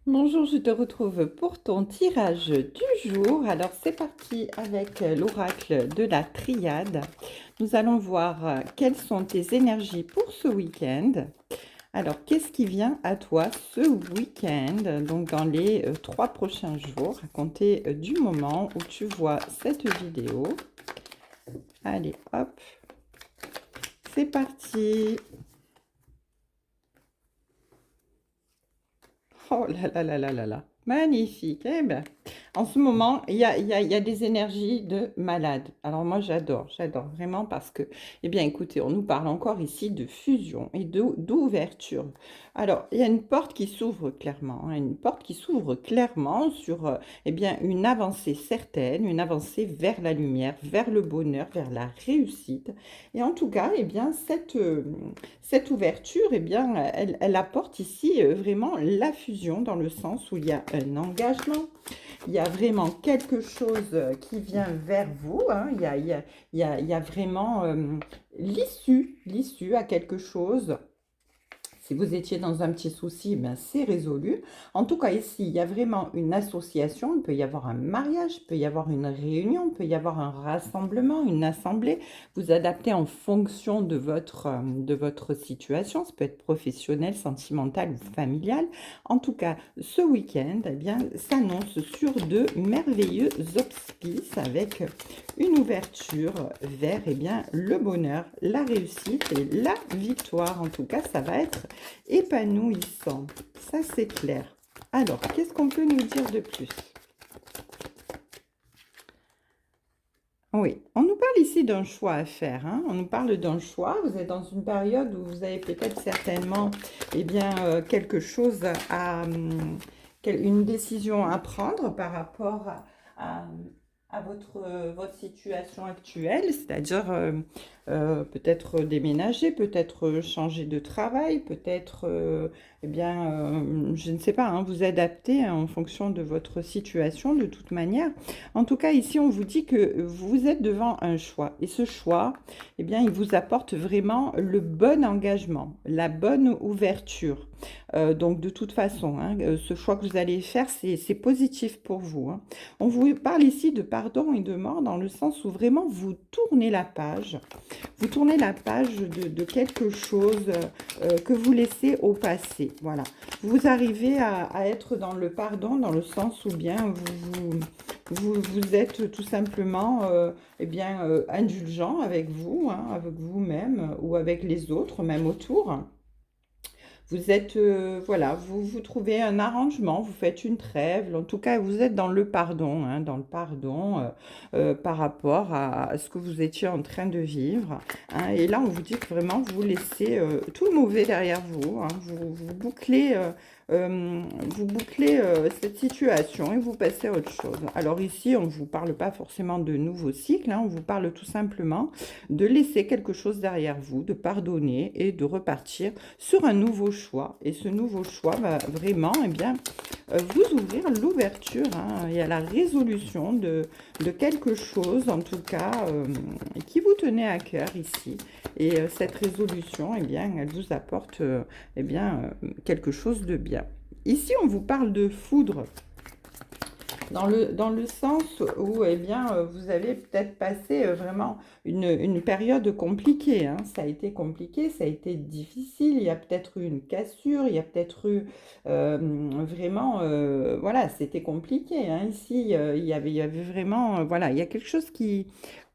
Bonjour, je te retrouve pour ton tirage du jour. Alors c'est parti avec l'oracle de la triade. Nous allons voir quelles sont tes énergies pour ce week-end. Alors qu'est-ce qui vient à toi ce week-end, donc dans les 3 prochains jours, à compter du moment où tu vois cette vidéo. Allez, hop, c'est parti. Oh là là là là là là. Magnifique. Eh ben, en ce moment, il y a des énergies de malade. Alors moi, j'adore vraiment parce que, eh bien, écoutez, on nous parle encore ici de fusion et d'ouverture. Alors, il y a une porte qui s'ouvre clairement, hein, une porte qui s'ouvre clairement sur, eh bien, une avancée certaine, une avancée vers la lumière, vers le bonheur, vers la réussite. Et en tout cas, eh bien, cette ouverture, eh bien, elle apporte ici vraiment la fusion dans le sens où il y a un engagement, il y a vraiment quelque chose qui vient vers vous, hein. Il y a vraiment l'issue à quelque chose. Si vous étiez dans un petit souci, ben c'est résolu. En tout cas, ici, il y a vraiment une association. Il peut y avoir un mariage, il peut y avoir une réunion, il peut y avoir un rassemblement, une assemblée. Vous adaptez en fonction de votre situation. Ça peut être professionnel, sentimental ou familial. En tout cas, ce week-end, eh bien, s'annonce sur de merveilleux auspices avec une ouverture vers eh bien, le bonheur, la réussite et la victoire. En tout cas, ça va être épanouissant. Ça, c'est clair. Alors, qu'est-ce qu'on peut nous dire de plus? Oui, on nous parle ici d'un choix à faire, hein. On nous parle d'un choix. Vous êtes dans une période où vous avez peut-être certainement eh bien, quelque chose une décision à prendre par rapport à, à votre situation actuelle, c'est-à-dire peut-être déménager, peut-être changer de travail, peut-être, eh bien, je ne sais pas, hein, vous adapter en fonction de votre situation de toute manière. En tout cas, ici, on vous dit que vous êtes devant un choix. Et ce choix, eh bien, il vous apporte vraiment le bon engagement, la bonne ouverture. Donc, de toute façon, hein, ce choix que vous allez faire, c'est positif pour vous, hein. On vous parle ici de pardon et de mort dans le sens où vraiment vous tournez la page. Vous tournez la page de quelque chose que vous laissez au passé. Voilà. Vous arrivez à être dans le pardon, dans le sens où bien vous êtes tout simplement eh bien, indulgent avec vous, hein, avec vous-même ou avec les autres, même autour. Vous êtes, voilà, vous trouvez un arrangement, vous faites une trêve. En tout cas, vous êtes dans le pardon, hein, dans le pardon par rapport à ce que vous étiez en train de vivre, hein. Et là, on vous dit que vraiment, vous laissez tout le mauvais derrière vous, hein. Euh, vous bouclez cette situation et vous passez à autre chose. Alors ici, on ne vous parle pas forcément de nouveaux cycles, hein, on vous parle tout simplement de laisser quelque chose derrière vous, de pardonner et de repartir sur un nouveau choix. Et ce nouveau choix va vraiment eh bien, vous ouvrir l'ouverture, hein, et à la résolution de quelque chose, en tout cas, qui vous tenait à cœur ici. Et cette résolution, eh bien, elle vous apporte eh bien, quelque chose de bien. Ici, on vous parle de foudre. Dans le sens où eh bien, vous avez peut-être passé vraiment une période compliquée, hein. Ça a été compliqué, ça a été difficile, il y a peut-être eu une cassure, il y a peut-être eu vraiment, voilà, c'était compliqué, hein. Ici, il y avait vraiment, voilà, il y a quelque chose qui,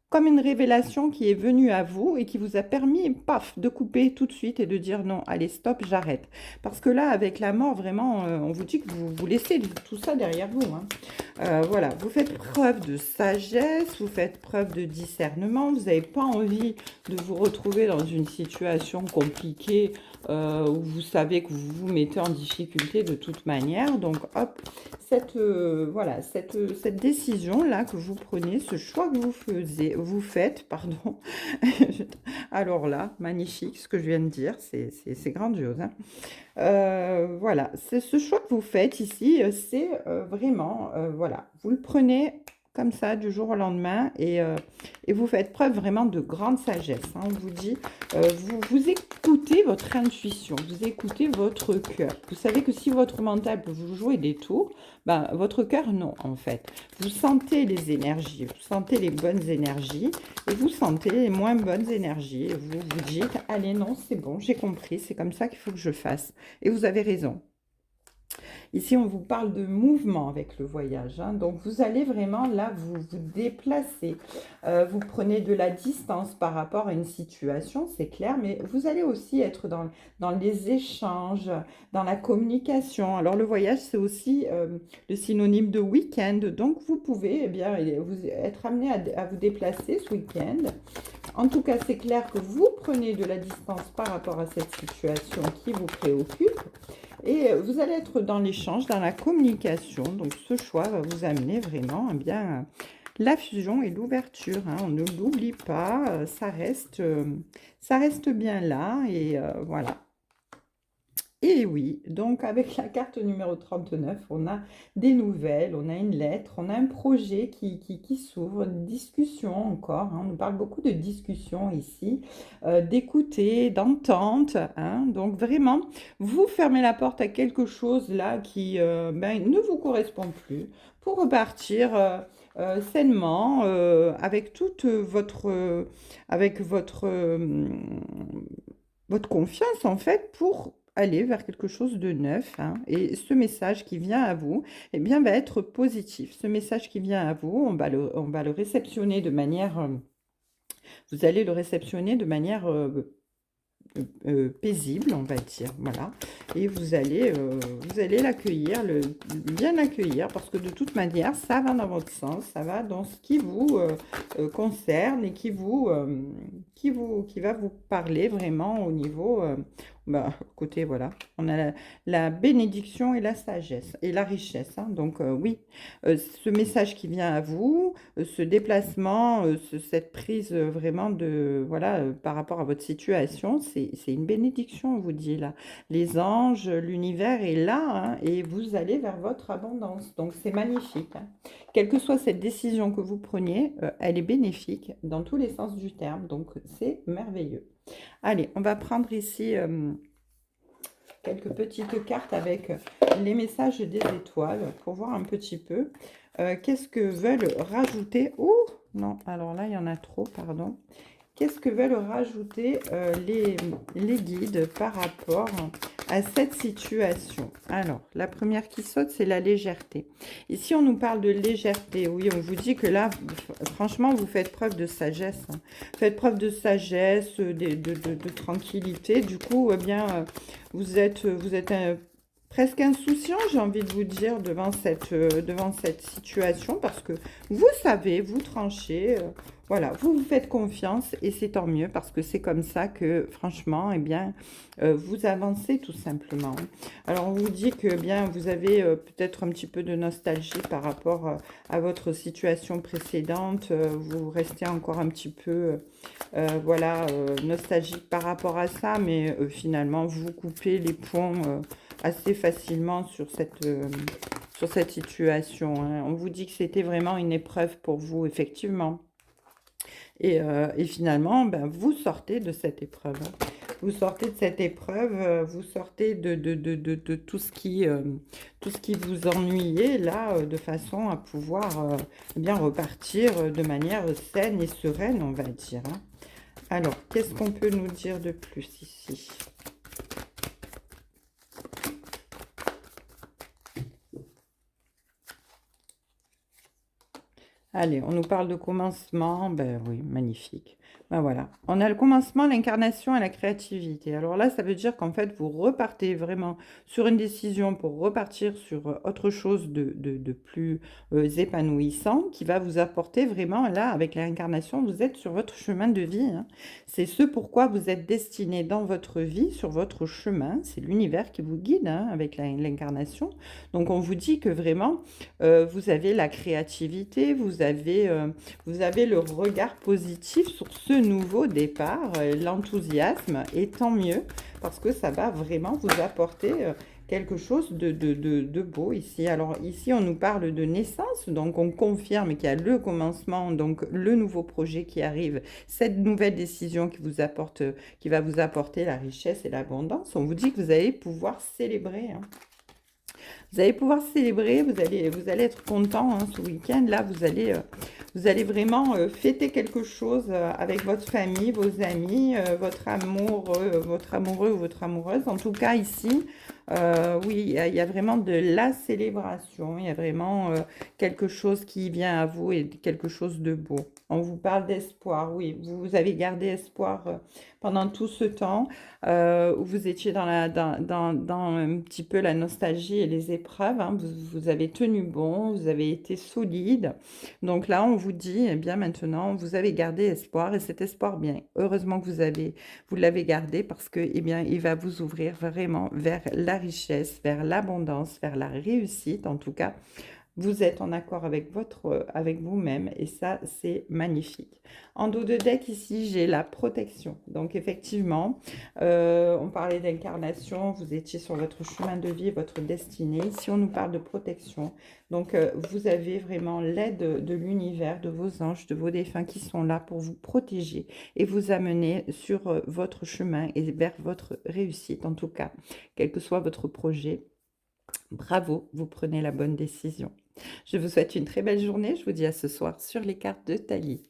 comme une révélation qui est venue à vous et qui vous a permis, paf, de couper tout de suite et de dire non, allez, stop, j'arrête. Parce que là, avec la mort, vraiment, on vous dit que vous laissez tout ça derrière vous, hein. Voilà, vous faites preuve de sagesse, vous faites preuve de discernement, vous n'avez pas envie de vous retrouver dans une situation compliquée où vous savez que vous vous mettez en difficulté de toute manière. Donc, hop, voilà, cette décision-là que vous prenez, ce choix que vous faites, pardon. Alors là, magnifique ce que je viens de dire, c'est grandiose, hein. Voilà, c'est ce choix que vous faites ici, c'est vraiment, voilà, vous le prenez comme ça, du jour au lendemain, et vous faites preuve vraiment de grande sagesse. Hein. On vous dit, vous écoutez votre intuition, vous écoutez votre cœur. Vous savez que si votre mental peut vous jouer des tours, ben, votre cœur, non, en fait. Vous sentez les énergies, vous sentez les bonnes énergies, et vous sentez les moins bonnes énergies. Et vous vous dites, allez, non, c'est bon, j'ai compris, c'est comme ça qu'il faut que je fasse. Et vous avez raison. Ici, on vous parle de mouvement avec le voyage. Hein. Donc, vous allez vraiment, là, vous déplacer. Vous prenez de la distance par rapport à une situation, c'est clair. Mais vous allez aussi être dans les échanges, dans la communication. Alors, le voyage, c'est aussi le synonyme de week-end. Donc, vous pouvez eh bien, vous être amené à vous déplacer ce week-end. En tout cas, c'est clair que vous prenez de la distance par rapport à cette situation qui vous préoccupe. Et vous allez être dans l'échange, dans la communication. Donc, ce choix va vous amener vraiment eh bien, la fusion et l'ouverture. Hein. On ne l'oublie pas, ça reste bien là. Et voilà. Et oui, donc avec la carte numéro 39, on a des nouvelles, on a une lettre, on a un projet qui s'ouvre, une discussion encore. Hein. On nous parle beaucoup de discussion ici, d'écouter, d'entente. Hein. Donc vraiment, vous fermez la porte à quelque chose là qui ben, ne vous correspond plus pour repartir sainement avec toute votre confiance en fait pour aller vers quelque chose de neuf. Hein. Et ce message qui vient à vous, eh bien, va être positif. Ce message qui vient à vous, on va le réceptionner de manière... vous allez le réceptionner de manière paisible, on va dire, voilà. Et vous allez l'accueillir, bien l'accueillir, parce que de toute manière, ça va dans votre sens, ça va dans ce qui vous concerne et qui va vous parler vraiment au niveau, côté, voilà, on a la bénédiction et la sagesse et la richesse. Hein. Donc oui, ce message qui vient à vous, ce déplacement, cette prise vraiment de, voilà, par rapport à votre situation, c'est une bénédiction, on vous dit là. Les anges, l'univers est là, hein, et vous allez vers votre abondance. Donc c'est magnifique. Hein. Quelle que soit cette décision que vous preniez, elle est bénéfique dans tous les sens du terme. Donc c'est merveilleux. Allez, on va prendre ici quelques petites cartes avec les messages des étoiles pour voir un petit peu qu'est-ce que veulent rajouter. Oh non, alors là, il y en a trop, pardon. Qu'est-ce que veulent rajouter les guides par rapport à cette situation? Alors, la première qui saute, c'est la légèreté. Ici, on nous parle de légèreté. Oui, on vous dit que là, franchement, vous faites preuve de sagesse. Hein. Faites preuve de sagesse, de tranquillité. Du coup, eh bien, vous êtes presque insouciant, j'ai envie de vous dire, devant cette situation, parce que vous savez, vous tranchez, voilà, vous vous faites confiance, et c'est tant mieux, parce que c'est comme ça que, franchement, eh bien, vous avancez tout simplement. Alors, on vous dit que, eh bien, vous avez peut-être un petit peu de nostalgie par rapport à votre situation précédente, vous restez encore un petit peu, voilà, nostalgique par rapport à ça, mais finalement, vous coupez les ponts assez facilement sur cette situation. Hein. On vous dit que c'était vraiment une épreuve pour vous, effectivement. Et finalement, ben, vous sortez de cette épreuve. Hein. Vous sortez de cette épreuve, vous sortez de tout ce qui vous ennuyait, là, de façon à pouvoir eh bien repartir de manière saine et sereine, on va dire. Hein. Alors, qu'est-ce qu'on peut nous dire de plus ici ? Allez, on nous parle de commencement. Ben oui, magnifique. Ben voilà. On a le commencement, l'incarnation et la créativité. Alors là, ça veut dire qu'en fait, vous repartez vraiment sur une décision pour repartir sur autre chose de plus épanouissant qui va vous apporter vraiment, là, avec l'incarnation, vous êtes sur votre chemin de vie. Hein. C'est ce pourquoi vous êtes destiné dans votre vie, sur votre chemin. C'est l'univers qui vous guide hein, avec l'incarnation. Donc, on vous dit que vraiment, vous avez la créativité, vous avez le regard positif sur ce nouveau départ, l'enthousiasme, et tant mieux, parce que ça va vraiment vous apporter quelque chose de beau ici. Alors ici, on nous parle de naissance, donc on confirme qu'il y a le commencement, donc le nouveau projet qui arrive, cette nouvelle décision qui vous apporte, qui va vous apporter la richesse et l'abondance. On vous dit que vous allez pouvoir célébrer, hein. Vous allez pouvoir célébrer, vous allez être content, hein, ce week-end. Là, vous allez vraiment fêter quelque chose avec votre famille, vos amis, votre amoureux ou votre amoureuse. En tout cas, ici, oui, il y a vraiment de la célébration. Il y a vraiment quelque chose qui vient à vous et quelque chose de beau. On vous parle d'espoir, oui. Vous avez gardé espoir pendant tout ce temps où vous étiez dans un petit peu la nostalgie et les épreuves, hein. Vous avez tenu bon, vous avez été solide. Donc là, on vous dit, eh bien maintenant, vous avez gardé espoir et cet espoir, bien, heureusement que vous l'avez gardé parce que, eh bien, il va vous ouvrir vraiment vers la richesse, vers l'abondance, vers la réussite. En tout cas, vous êtes en accord avec vous-même et ça, c'est magnifique. En dos de deck, ici, j'ai la protection. Donc, effectivement, on parlait d'incarnation, vous étiez sur votre chemin de vie, votre destinée. Ici, on nous parle de protection. Donc, vous avez vraiment l'aide de l'univers, de vos anges, de vos défunts qui sont là pour vous protéger et vous amener sur votre chemin et vers votre réussite, en tout cas, quel que soit votre projet. Bravo, vous prenez la bonne décision. Je vous souhaite une très belle journée. Je vous dis à ce soir sur les cartes de Thalie.